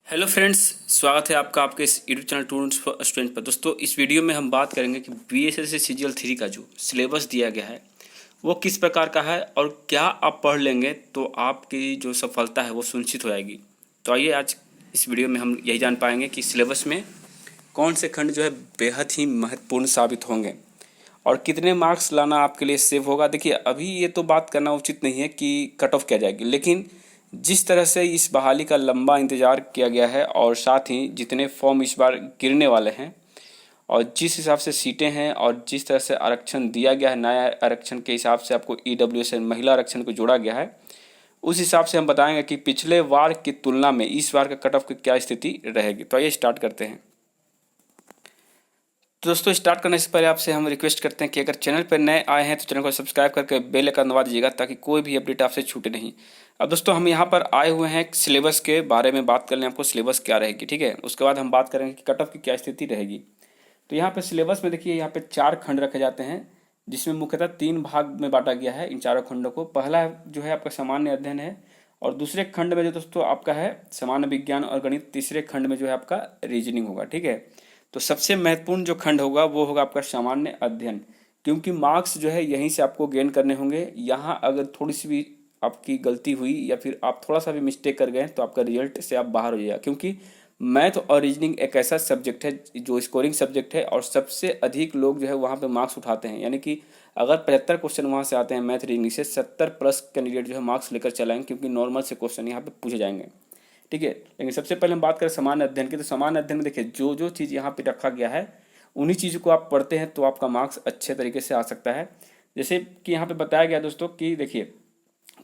Hello friends, स्वागत है आपका आपके इस YouTube channel tours for student पर। दोस्तों, इस वीडियो में हम बात करेंगे कि बीएसएससी सीजीएल 3 का जो सिलेबस दिया गया है वो किस प्रकार का है और क्या आप पढ़ लेंगे तो आपकी जो सफलता है वो सुनिश्चित हो जाएगी। तो आइए आज इस वीडियो में हम यही जान पाएंगे कि सिलेबस में कौन से खंड जो है बेहद ही महत्वपूर्ण साबित होंगे और कितने मार्क्स लाना आपके लिए सेव होगा। देखिए, अभी ये तो बात करना उचित नहीं है कि कट ऑफ क्या जाएगी, लेकिन जिस तरह से इस बहाली का लंबा इंतज़ार किया गया है और साथ ही जितने फॉर्म इस बार गिरने वाले हैं और जिस हिसाब से सीटें हैं और जिस तरह से आरक्षण दिया गया है, नया आरक्षण के हिसाब से आपको ईडब्ल्यूएस महिला आरक्षण को जोड़ा गया है, उस हिसाब से हम बताएंगे कि पिछले बार की तुलना में इस बार का कट ऑफ की क्या स्थिति रहेगी। तो आइए स्टार्ट करते हैं। तो दोस्तों, स्टार्ट करने से पहले आपसे हम रिक्वेस्ट करते हैं कि अगर चैनल पर नए आए हैं तो चैनल को सब्सक्राइब करके बेल आइकन दबा दीजिएगा ताकि कोई भी अपडेट आपसे छूटे नहीं। अब दोस्तों, हम यहाँ पर आए हुए हैं सिलेबस के बारे में बात करने, आपको सिलेबस क्या रहेगी, ठीक है। उसके बाद हम बात करेंगे कि कट ऑफ की क्या स्थिति रहेगी। तो यहाँ पर सिलेबस में देखिए, यहाँ पर 4 खंड रखे जाते हैं जिसमें मुख्यतः 3 भाग में बांटा गया है इन चारों खंडों को। पहला जो है आपका सामान्य अध्ययन है और दूसरे खंड में जो दोस्तों आपका है सामान्य विज्ञान और गणित, तीसरे खंड में जो है आपका रीजनिंग होगा, ठीक है। तो सबसे महत्वपूर्ण जो खंड होगा वो होगा आपका सामान्य अध्ययन, क्योंकि मार्क्स जो है यहीं से आपको गेन करने होंगे। यहाँ अगर थोड़ी सी भी आपकी गलती हुई या फिर आप थोड़ा सा भी मिस्टेक कर गए तो आपका रिजल्ट से आप बाहर हो जाएगा, क्योंकि मैथ और रीजनिंग एक ऐसा सब्जेक्ट है जो स्कोरिंग सब्जेक्ट है और सबसे अधिक लोग जो है वहाँ पे मार्क्स उठाते हैं। यानी कि अगर 75 क्वेश्चन वहाँ से आते हैं मैथ रीजनिंग से, 70 प्लस कैंडिडेट जो है मार्क्स लेकर चलाएंगे, क्योंकि नॉर्मल से क्वेश्चन यहाँ पे पूछे जाएंगे, ठीक है। लेकिन सबसे पहले हम बात करें सामान्य अध्ययन की, तो सामान्य अध्ययन में देखिए जो जो चीज़ यहाँ पे रखा गया है उन्हीं चीज़ों को आप पढ़ते हैं तो आपका मार्क्स अच्छे तरीके से आ सकता है। जैसे कि यहाँ पे बताया गया दोस्तों कि देखिए,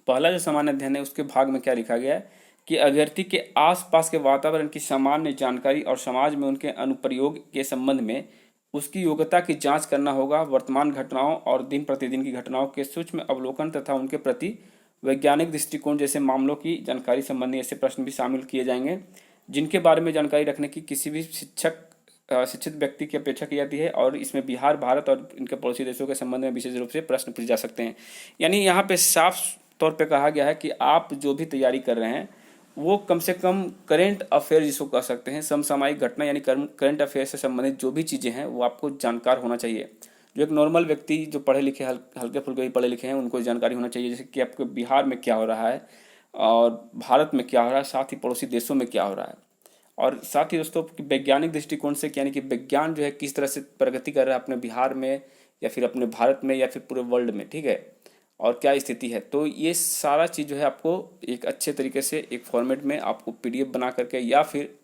पहला जो सामान्य अध्ययन है उसके भाग में क्या लिखा गया है कि अभ्यर्थी के आसपास के वातावरण की सामान्य जानकारी और समाज में उनके अनुप्रयोग के संबंध में उसकी योग्यता की जांच करना होगा। वर्तमान घटनाओं और दिन प्रतिदिन की घटनाओं के सूक्ष्म अवलोकन तथा उनके प्रति वैज्ञानिक दृष्टिकोण जैसे मामलों की जानकारी संबंधी ऐसे प्रश्न भी शामिल किए जाएंगे जिनके बारे में जानकारी रखने की किसी भी शिक्षित व्यक्ति की अपेक्षा की जाती है। और इसमें बिहार, भारत और इनके पड़ोसी देशों के संबंध में विशेष रूप से प्रश्न पूछे जा सकते हैं। यानी यहाँ पे साफ तौर पे कहा गया है कि आप जो भी तैयारी कर रहे हैं वो कम से कम करेंट अफेयर जिसको कह सकते हैं, समसामयिक घटना यानी करंट अफेयर से संबंधित जो भी चीज़ें हैं वो आपको जानकार होना चाहिए। जो एक नॉर्मल व्यक्ति जो पढ़े लिखे हल्के फुल्के ही पढ़े लिखे हैं उनको जानकारी होना चाहिए, जैसे कि आपके बिहार में क्या हो रहा है और भारत में क्या हो रहा है, साथ ही पड़ोसी देशों में क्या हो रहा है। और साथ ही दोस्तों वैज्ञानिक दृष्टिकोण से, यानी कि विज्ञान जो है किस तरह से प्रगति कर रहा है अपने बिहार में या फिर अपने भारत में या फिर पूरे वर्ल्ड में, ठीक है, और क्या स्थिति है। तो ये सारा चीज़ जो है आपको एक अच्छे तरीके से एक फॉर्मेट में आपको पीडीएफ बना करके या फिर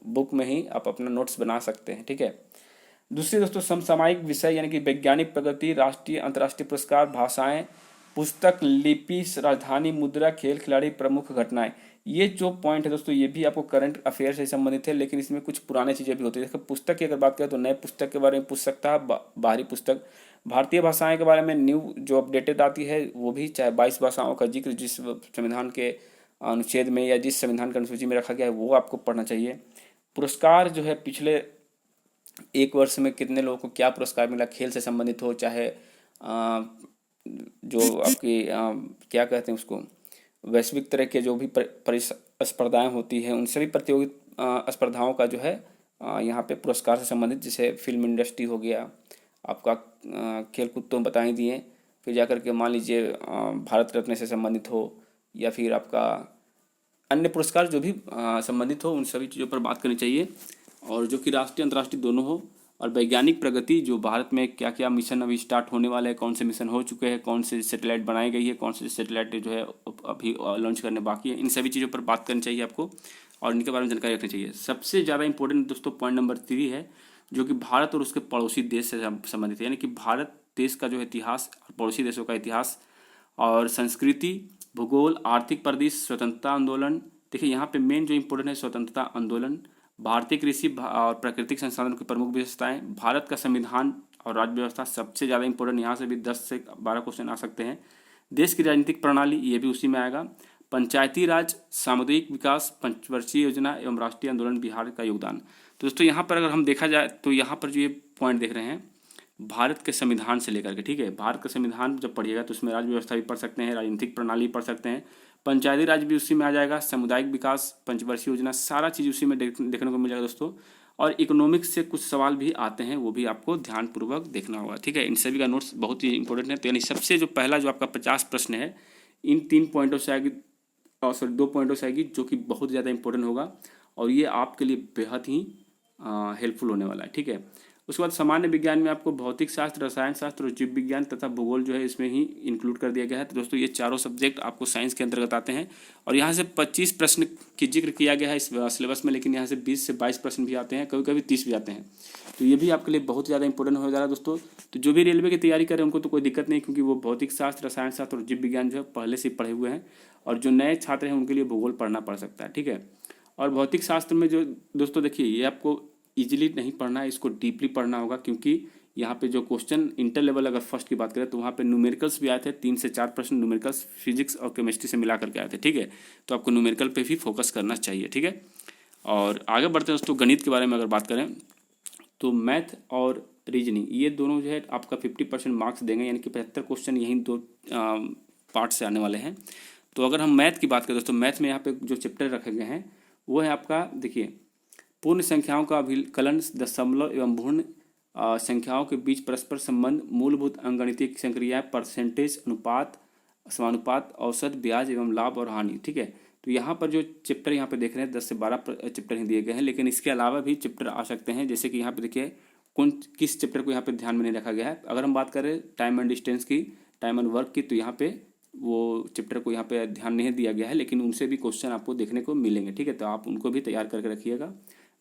बुक में ही आप अपना नोट्स बना सकते हैं, ठीक है। दूसरी दोस्तों समसामयिक विषय यानी कि वैज्ञानिक प्रगति, राष्ट्रीय अंतर्राष्ट्रीय पुरस्कार, भाषाएं, पुस्तक, लिपि, राजधानी मुद्रा, खेल खिलाड़ी, प्रमुख घटनाएं, ये जो पॉइंट है दोस्तों ये भी आपको करंट अफेयर से संबंधित है, लेकिन इसमें कुछ पुराने चीज़ें भी होती है। जैसे पुस्तक की अगर बात करें तो नए पुस्तक के बारे में पूछ सकता है, बाहरी पुस्तक। भारतीय भाषाएं के बारे में न्यू जो अपडेटेड आती है वो भी, चाहे 22 भाषाओं का जिक्र जिस संविधान के अनुच्छेद में या जिस संविधान की अनुसूची में रखा गया है वो आपको पढ़ना चाहिए। पुरस्कार जो है पिछले एक वर्ष में कितने लोगों को क्या पुरस्कार मिला, खेल से संबंधित हो चाहे जो आपकी क्या कहते हैं उसको, वैश्विक तरह के जो भी स्पर्धाएँ होती हैं उन सभी प्रतियोगी स्पर्धाओं का जो है यहाँ पे पुरस्कार से संबंधित, जैसे फिल्म इंडस्ट्री हो गया आपका, खेल कूद तो बता ही दिए, फिर जाकर के मान लीजिए भारत रत्न से संबंधित हो या फिर आपका अन्य पुरस्कार जो भी संबंधित हो, उन सभी चीज़ों पर बात करनी चाहिए और जो कि राष्ट्रीय अंतर्राष्ट्रीय दोनों हो। और वैज्ञानिक प्रगति, जो भारत में क्या क्या मिशन अभी स्टार्ट होने वाले हैं, कौन से मिशन हो चुके हैं, कौन से सैटेलाइट बनाई गई है, कौन से सैटेलाइट जो है अभी लॉन्च करने बाकी है, इन सभी चीज़ों पर बात करनी चाहिए आपको और इनके बारे में जानकारी रखनी चाहिए। सबसे ज़्यादा इंपॉर्टेंट दोस्तों पॉइंट नंबर 3 है, जो कि भारत और उसके पड़ोसी देश से संबंधित है। यानी कि भारत देश का जो इतिहास और पड़ोसी देशों का इतिहास और संस्कृति, भूगोल, आर्थिक परिदृश्य, स्वतंत्रता आंदोलन। देखिए यहाँ पे मेन जो इम्पोर्टेंट है स्वतंत्रता आंदोलन, भारतीय कृषि और प्राकृतिक संसाधनों की प्रमुख विशेषताएं, भारत का संविधान और राज्य व्यवस्था सबसे ज़्यादा इंपॉर्टेंट, यहाँ से भी 10 से 12 क्वेश्चन आ सकते हैं। देश की राजनीतिक प्रणाली, ये भी उसी में आएगा। पंचायती राज, सामुदायिक विकास, पंचवर्षीय योजना एवं राष्ट्रीय आंदोलन, बिहार का योगदान। तो दोस्तों यहाँ पर अगर हम देखा जाए तो यहाँ पर जो ये पॉइंट देख रहे हैं भारत के संविधान से लेकर के, ठीक है, भारत का संविधान जब पढ़िएगा तो उसमें राज्य व्यवस्था भी पढ़ सकते हैं, राजनीतिक प्रणाली पढ़ सकते हैं, पंचायती राज भी उसी में आ जाएगा, सामुदायिक विकास, पंचवर्षीय योजना, सारा चीज़ उसी में देखने को मिल जाएगा दोस्तों। और इकोनॉमिक्स से कुछ सवाल भी आते हैं, वो भी आपको ध्यानपूर्वक देखना होगा, ठीक है। इन सभी का नोट्स बहुत ही इंपॉर्टेंट है। तो यानी सबसे जो पहला जो आपका 50 प्रश्न है इन 3 पॉइंटों से आएगी, सॉरी 2 पॉइंटों से आएगी, जो कि बहुत ज़्यादा इंपॉर्टेंट होगा और ये आपके लिए बेहद ही हेल्पफुल होने वाला है, ठीक है। उसके बाद सामान्य विज्ञान में आपको भौतिक शास्त्र, रसायन शास्त्र और जीव विज्ञान तथा भूगोल जो है इसमें ही इंक्लूड कर दिया गया है। तो दोस्तों ये चारों सब्जेक्ट आपको साइंस के अंतर्गत आते हैं और यहाँ से 25 प्रश्न की जिक्र किया गया है इस सिलेबस में, लेकिन यहाँ से 20 से 22 प्रश्न भी आते हैं, कभी कभी 30 भी आते हैं। तो ये भी आपके लिए बहुत ज़्यादा इंपॉर्टेंट हो जा रहा है दोस्तों। तो जो भी रेलवे की तैयारी करें उनको तो कोई दिक्कत नहीं, क्योंकि वो भौतिक शास्त्र, रसायन शास्त्र और जीव विज्ञान जो है पहले से पढ़े हुए हैं। और जो नए छात्र हैं उनके लिए भूगोल पढ़ना पड़ सकता है, ठीक है। और भौतिक शास्त्र में जो दोस्तों देखिए ये आपको इजीली नहीं पढ़ना है, इसको डीपली पढ़ना होगा, क्योंकि यहाँ पे जो क्वेश्चन इंटर लेवल अगर फर्स्ट की बात करें तो वहाँ पे न्यूमेरिकल्स भी आए थे, 3 से 4 प्रश्न न्यूमेरिकल्स फिजिक्स और केमिस्ट्री से मिला करके आए थे, ठीक है। तो आपको न्यूमेरिकल पे भी फोकस करना चाहिए, ठीक है। और आगे बढ़ते हैं दोस्तों, गणित के बारे में अगर बात करें तो मैथ और रीजनिंग ये दोनों जो है आपका 50% मार्क्स देंगे, यानी कि 75 क्वेश्चन यही 2 पार्ट से आने वाले हैं। तो अगर हम मैथ की बात करें दोस्तों, मैथ में यहाँ पे जो चैप्टर रखे गए हैं वो है आपका, देखिए, पूर्ण संख्याओं का अभिकलन, दशमलव एवं पूर्ण संख्याओं के बीच परस्पर संबंध, मूलभूत अंकगणितीय संक्रियाएं, परसेंटेज, अनुपात, समानुपात, औसत, ब्याज एवं लाभ और हानि, ठीक है। तो यहाँ पर जो चैप्टर यहाँ पे देख रहे हैं 10 से 12 चैप्टर ही दिए गए हैं, लेकिन इसके अलावा भी चैप्टर आ सकते हैं। जैसे कि यहाँ पे देखिए किस चैप्टर को यहाँ पे ध्यान में नहीं रखा गया है। अगर हम बात करें टाइम एंड डिस्टेंस की, टाइम एंड वर्क की, तो यहाँ पे वो चैप्टर को यहाँ पे ध्यान नहीं दिया गया है, लेकिन उनसे भी क्वेश्चन आपको देखने को मिलेंगे, ठीक है। तो आप उनको भी तैयार करके रखिएगा।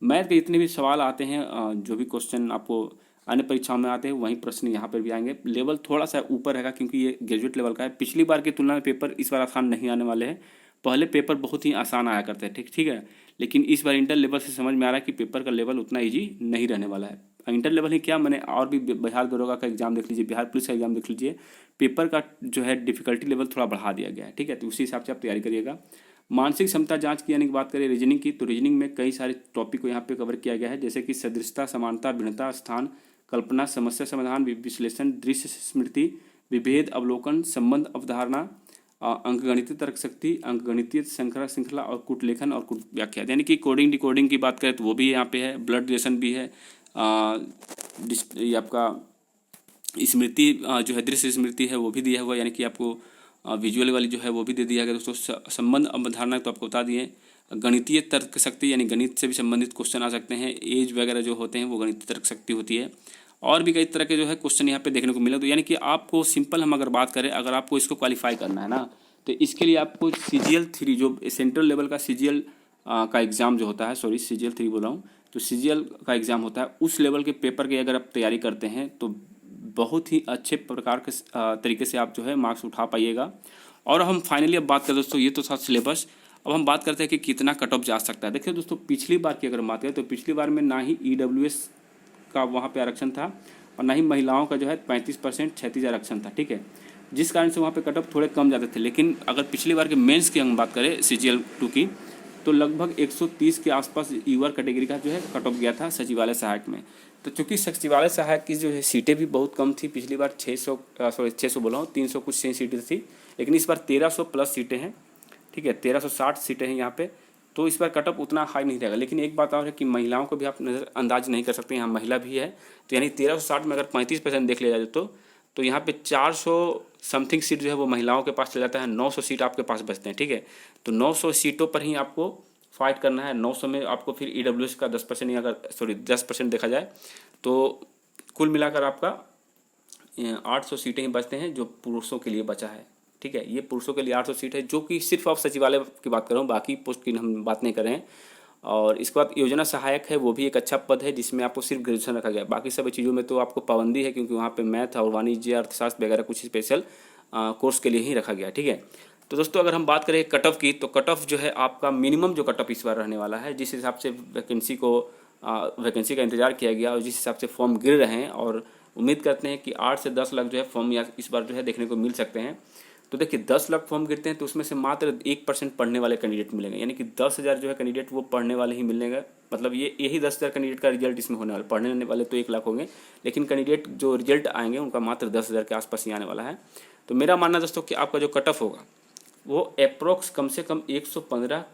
मैथ के जितने भी सवाल आते हैं, जो भी क्वेश्चन आपको अन्य परीक्षाओं में आते हैं वहीं प्रश्न यहाँ पर भी आएंगे। लेवल थोड़ा सा ऊपर रहेगा क्योंकि ये ग्रेजुएट लेवल का है। पिछली बार की तुलना में पेपर इस बार आसान नहीं आने वाले हैं। पहले पेपर बहुत ही आसान आया करते थे, ठीक है, लेकिन इस बार इंटर लेवल से समझ में आ रहा है कि पेपर का लेवल उतना ईजी नहीं रहने वाला है। इंटर लेवल ही क्या, मैंने और भी बिहार दरोगा का एग्जाम देख लीजिए, बिहार पुलिस का एग्जाम देख लीजिए, पेपर का जो है डिफिकल्टी लेवल थोड़ा बढ़ा दिया गया है, ठीक है। तो उसी हिसाब से आप तैयारी करिएगा। मानसिक क्षमता जांच की यानी कि बात करें रीजनिंग की, तो रीजनिंग में कई सारे टॉपिक को यहाँ पे कवर किया गया है, जैसे कि सदृशता, समानता, भिन्नता, स्थान, कल्पना, समस्या समाधान, विश्लेषण, दृश्य स्मृति, विभेद, अवलोकन, संबंध, अवधारणा, अंकगणितीय तर्क शक्ति, अंकगणितीय श्रृंखला और कूटलेखन और कूट व्याख्या। यानी कि कोडिंग डिकोडिंग की बात करें तो वो भी यहाँ पे है, ब्लड रिलेशन भी है, ये आपका स्मृति जो है दृश्य स्मृति है वो भी दिया हुआ, यानी कि आपको विजुअल वाली जो है वो भी दे दिया गया दोस्तों। संबंध अवधारणा तो आपको बता दिए। गणितीय तर्क शक्ति यानी गणित से भी संबंधित क्वेश्चन आ सकते हैं, एज वगैरह जो होते हैं वो गणितीय तर्क शक्ति होती है। और भी कई तरह के जो है क्वेश्चन यहाँ पे देखने को मिले। तो यानी कि आपको सिंपल हम अगर बात करें, अगर आपको इसको क्वालिफाई करना है ना, तो इसके लिए आपको CGL 3 जो सेंट्रल लेवल का CGL का एग्ज़ाम जो होता है, सॉरी CGL 3 बोल रहा हूँ, तो CGL का एग्ज़ाम होता है, उस लेवल के पेपर की अगर आप तैयारी करते हैं तो बहुत ही अच्छे प्रकार के तरीके से आप जो है मार्क्स उठा पाइएगा। और हम फाइनली अब बात करें दोस्तों, ये तो था सिलेबस। अब हम बात करते हैं कि कितना कट ऑफ जा सकता है। देखिए दोस्तों, पिछली बार की अगर बात करें तो पिछली बार में ना ही EWS का वहाँ पे आरक्षण था और ना ही महिलाओं का जो है 35% क्षैतिज आरक्षण था, ठीक है, जिस कारण से वहाँ पे कट ऑफ थोड़े कम जाते थे। लेकिन अगर पिछली बार के मेंस की हम बात करें CGL 2 की, तो लगभग 130 के आसपास यूआर कैटेगरी का जो है कट ऑफ गया था सचिवालय सहायक में। तो चूंकि सचिवालय सहायक की जो है सीटें भी बहुत कम थी, पिछली बार 600 बोला हूँ, 300 कुछ सीटें थी, लेकिन इस बार 1300 प्लस सीटें हैं, ठीक है, 1360 सीटें हैं यहाँ पे। तो इस बार कट ऑफ उतना हाई नहीं रहेगा। लेकिन एक बात और है कि महिलाओं को भी आप नज़रअंदाज नहीं कर सकते, यहाँ महिला भी है। तो यानी 1360 में अगर 35% देख लिया जाए तो यहाँ पे 400 समथिंग सीट जो है वो महिलाओं के पास चला जाता है, 900 सीट आपके पास बचते हैं, ठीक है। तो 900 सीटों पर ही आपको फाइट करना है। 900 में आपको फिर EWS का 10% या 10% देखा जाए तो कुल मिलाकर आपका 800 सीटें ही बचते हैं जो पुरुषों के लिए बचा है, ठीक है। ये पुरुषों के लिए 800 सीट है, जो कि सिर्फ आप सचिवालय की बात कर रहा हूँ, बाकी पोस्ट की हम बात नहीं कर रहे हैं। और इसके बाद योजना सहायक है, वो भी एक अच्छा पद है जिसमें आपको सिर्फ ग्रेजुएशन रखा गया। बाकी सभी चीज़ों में तो आपको पाबंदी है, क्योंकि वहाँ पे मैथ और वाणिज्य, अर्थशास्त्र वगैरह कुछ स्पेशल कोर्स के लिए ही रखा गया, ठीक है। तो दोस्तों अगर हम बात करें कट ऑफ की, तो कट ऑफ जो है आपका मिनिमम जो कट ऑफ इस बार रहने वाला है, जिस हिसाब से वैकेंसी का इंतजार किया गया और जिस हिसाब से फॉर्म गिर रहे हैं, और उम्मीद करते हैं कि 8 से 10 लाख जो है फॉर्म इस बार जो है देखने को मिल सकते हैं। तो देखिए 10 लाख फॉर्म गिरते हैं तो उसमें से मात्र 1% पढ़ने वाले कैंडिडेट मिलेंगे, यानी कि 10,000 जो है कैंडिडेट वो पढ़ने वाले ही मिलेंगे। मतलब यही 10,000 कैंडिडेट का रिजल्ट इसमें होने वाला। पढ़ने वाले तो 1 लाख होंगे, लेकिन कैंडिडेट जो रिजल्ट आएंगे उनका मात्र 10,000 के आसपास ही आने वाला है। तो मेरा मानना दोस्तों कि आपका जो कट ऑफ होगा वो अप्रोक्स कम से कम 115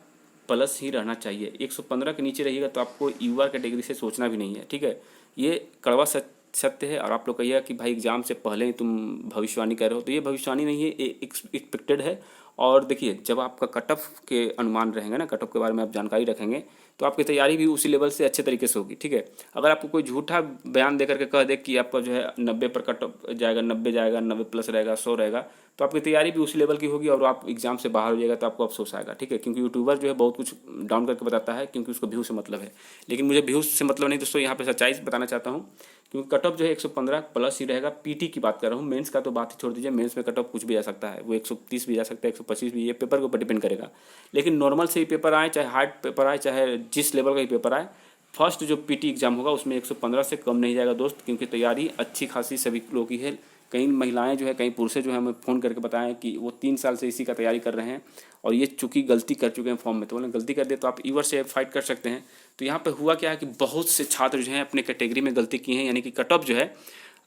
प्लस ही रहना चाहिए। 115 के नीचे रहिएगा तो आपको यूआर कैटेगरी से सोचना भी नहीं है, ठीक है। ये कड़वा सत्य है। और आप लोग कहिएगा कि भाई एग्जाम से पहले ही तुम भविष्यवाणी कर रहे हो, तो ये भविष्यवाणी नहीं है, ये एक्सपेक्टेड है। और देखिए, जब आपका कट ऑफ के अनुमान रहेंगे ना, कट ऑफ के बारे में आप जानकारी रखेंगे, तो आपकी तैयारी भी उसी लेवल से अच्छे तरीके से होगी, ठीक है। अगर आपको कोई झूठा बयान दे करके कह दे कि आपका जो है 90 पर कट ऑफ जाएगा, 90 जाएगा, 90 प्लस रहेगा, 100 रहेगा, तो आपकी तैयारी भी उसी लेवल की होगी और आप एग्जाम से बाहर हो जाएगा तो आपको अफसोस आएगा, ठीक है। क्योंकि यूट्यूबर जो है बहुत कुछ डाउन करके बताता है, क्योंकि उसको व्यू से मतलब है। लेकिन मुझे व्यू से मतलब नहीं दोस्तों, यहाँ पे सच्चाई बताना चाहता हूँ। क्योंकि कट ऑफ जो है 115 प्लस ही रहेगा। पीटी की बात कर रहा हूँ, मेंस का तो बात ही छोड़ दीजिए। मेंस में कट ऑफ कुछ भी जा सकता है, वो 130 भी जा सकता है, 125 भी, ये पेपर के ऊपर डिपेंड करेगा। लेकिन नॉर्मल से ही पेपर आए, चाहे हार्ड पेपर आए, चाहे जिस लेवल का ही पेपर आए, फर्स्ट जो पीटी एग्जाम होगा उसमें 115 से कम नहीं जाएगा दोस्त। क्योंकि तैयारी अच्छी खासी सभी लोगों की है। कई महिलाएं जो है, कई पुरुष जो है, हमें फ़ोन करके बताएं कि वो 3 साल से इसी का तैयारी कर रहे हैं और ये चूंकि गलती कर चुके हैं फॉर्म में, तो बोले गलती कर दे तो आप ईवर से फाइट कर सकते हैं। तो यहाँ पे हुआ क्या है कि बहुत से छात्र जो हैं अपने कैटेगरी में गलती की हैं, यानी कि कट ऑफ जो है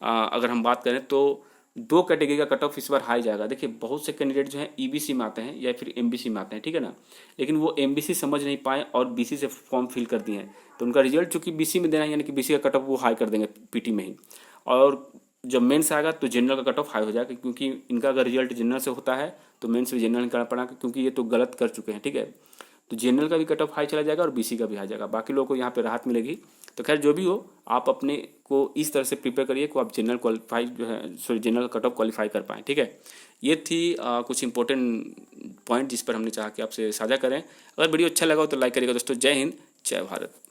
अगर हम बात करें तो 2 कैटेगरी का कट ऑफ इस बार हाई जाएगा। देखिए, बहुत से कैंडिडेट जो हैं ईबीसी में आते हैं या फिर एमबीसी में आते हैं, ठीक है ना। लेकिन वो एमबीसी समझ नहीं पाए और बीसी से फॉर्म फिल कर दिए हैं, तो उनका रिजल्ट चूंकि बीसी में देना है, यानी कि बीसी का कट ऑफ वो हाई कर देंगे पीटी में ही। और जब मेंस आएगा तो जनरल का कट ऑफ हाई हो जाएगा, क्योंकि इनका अगर रिजल्ट जनरल से होता है तो मेंस भी जनरल निकालना पड़ा, क्योंकि ये तो गलत कर चुके हैं, ठीक है। तो जनरल का भी कट ऑफ हाई चला जाएगा और बीसी का भी हाई जाएगा, बाकी लोगों को यहाँ पे राहत मिलेगी। तो खैर जो भी हो, आप अपने को इस तरह से प्रिपेयर करिए कि आप जनरल क्वालिफाई जो है, sorry, general cut off qualify कर पाएँ, ठीक है। ये थी कुछ इंपॉर्टेंट पॉइंट जिस पर हमने चाहा कि आपसे साझा करें। अगर वीडियो अच्छा लगा हो तो लाइक करिएगा दोस्तों। जय हिंद, जय भारत।